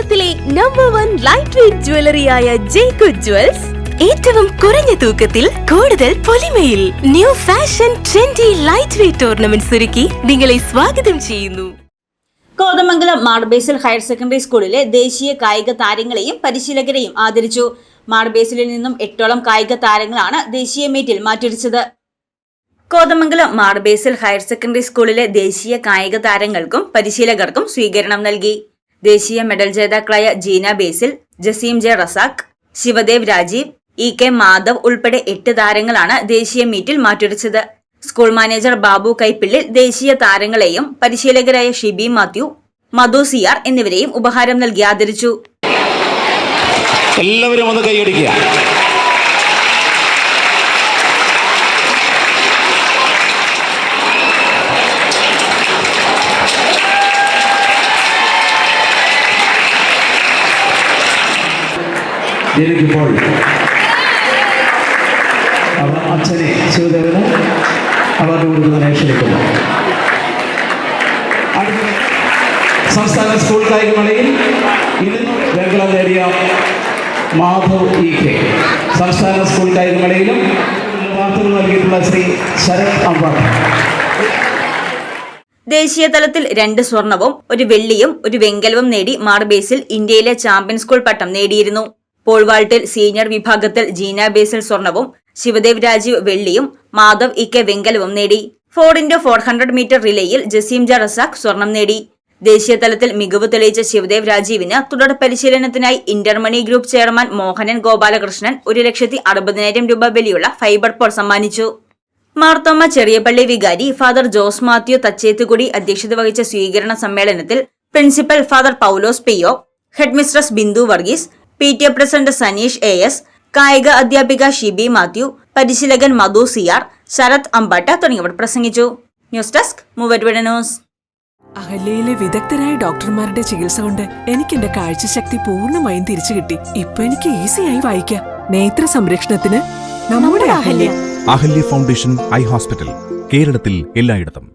കേരളത്തിലെ number 1 light weight ജ്വല്ലറിയായ ജേക്കു ജ്വൽസ് ഏറ്റവും കുറഞ്ഞ തൂക്കത്തിൽ കൂടുതൽ പൊലിമയിൽ new fashion trendy light weight ornaments ഒരുക്കി നിങ്ങളെ സ്വാഗതം ചെയ്യുന്നു. കോതമംഗലം മാർബേസിൽ ഹയർ സെക്കൻഡറി സ്കൂളിലെ ദേശീയ കായിക താരങ്ങളെയും പരിശീലകരെയും ആദരിച്ചു. മാർബേസിലിൽ നിന്നും 8ഓളം കായിക താരങ്ങളാണ് ദേശീയ മീറ്റിൽ മാറ്റുരച്ചത്. കോതമംഗലം മാർബേസിൽ ഹയർ സെക്കൻഡറി സ്കൂളിലെ ദേശീയ കായിക താരങ്ങൾക്കും പരിശീലകർക്കും സ്വീകരണം നൽകി. ദേശീയ മെഡൽ ജേതാക്കളായ ജീന ബേസിൽ, ജസീം ജെ റസാഖ്, ശിവദേവ് രാജീവ്, EK മാധവ് ഉൾപ്പെടെ 8 താരങ്ങളാണ് ദേശീയ മീറ്റിൽ മാറ്റുരച്ചത്. സ്കൂൾ മാനേജർ ബാബു കൈപ്പിള്ളിൽ ദേശീയ താരങ്ങളെയും പരിശീലകരായ ഷിബി മാത്യു, മധു സിയാർ എന്നിവരെയും ഉപഹാരം നൽകി ആദരിച്ചു. എല്ലാവരും ഒന്ന് കൈയടിക്കുക. ജനിക്കുമ്പോൾ അവർ അച്ഛനെ ശിവദേവന് അവാർഡ് കൊടുക്കുന്നതിനെ ക്ഷണിക്കുന്നു. സംസ്ഥാന സ്കൂൾ കായികമേളയിൽ ഇത് വെങ്കലം നേടിയ മാധവ് EK സംസ്ഥാന സ്കൂൾ കായികമേളയിലും വാർത്തകൾ നൽകിയിട്ടുള്ള ശ്രീ ശരത് അമ്പാട്ട്. ദേശീയ തലത്തിൽ 2 സ്വർണവും 1 വെള്ളിയും 1 വെങ്കലവും നേടി മാർബേസിൽ ഇന്ത്യയിലെ ചാമ്പ്യൻ സ്കൂൾ പട്ടം നേടിയിരുന്നു. പോൾവാൾട്ടിൽ സീനിയർ വിഭാഗത്തിൽ ജീന ബേസിൽ സ്വർണവും ശിവദേവ് രാജീവ് വെള്ളിയും മാധവ് EK വെങ്കലവും നേടി. 4x400 മീറ്റർ റിലേയിൽ ജസീം ജെ റസാഖ് സ്വർണം നേടി. ദേശീയ തലത്തിൽ മികവ് തെളിയിച്ച ശിവദേവ് രാജീവിന് തുടർ പരിശീലനത്തിനായി ഇന്റർമണി ഗ്രൂപ്പ് ചെയർമാൻ മോഹനൻ ഗോപാലകൃഷ്ണൻ 1,60,000 രൂപ വിലയുള്ള ഫൈബർ പോൾ സമ്മാനിച്ചു. മാർത്തോമ ചെറിയപള്ളി വികാരി ഫാദർ ജോസ് മാത്യു തച്ചേത്തുകുടി അധ്യക്ഷത വഹിച്ച സ്വീകരണ സമ്മേളനത്തിൽ principal father Paulose PO, head mistress Bindu Varghese, PTA president Saneesh AS, കായിക അധ്യാപിക ഷിബി മാത്യു, പരിശീലകൻ മധു സിയാർ, ശരത് അമ്പാട്ട തുടങ്ങിയവർ പ്രസംഗിച്ചു. ന്യൂസ് ഡെസ്ക് മൂവ്വെഡ് ന്യൂസ്. അഹല്യയിലെ വിദഗ്ധരായ ഡോക്ടർമാരുടെ ചികിത്സ കൊണ്ട് എനിക്ക് എന്റെ കാഴ്ചശക്തി പൂർണ്ണമായും തിരിച്ചു കിട്ടി. ഇപ്പൊ എനിക്ക് ഈസിയായി വായിക്കാം. നേത്ര സംരക്ഷണത്തിന് നമ്മുടെ Ahalya. Ahalya foundation eye hospital, കേരളത്തിൽ എല്ലായിടത്തും.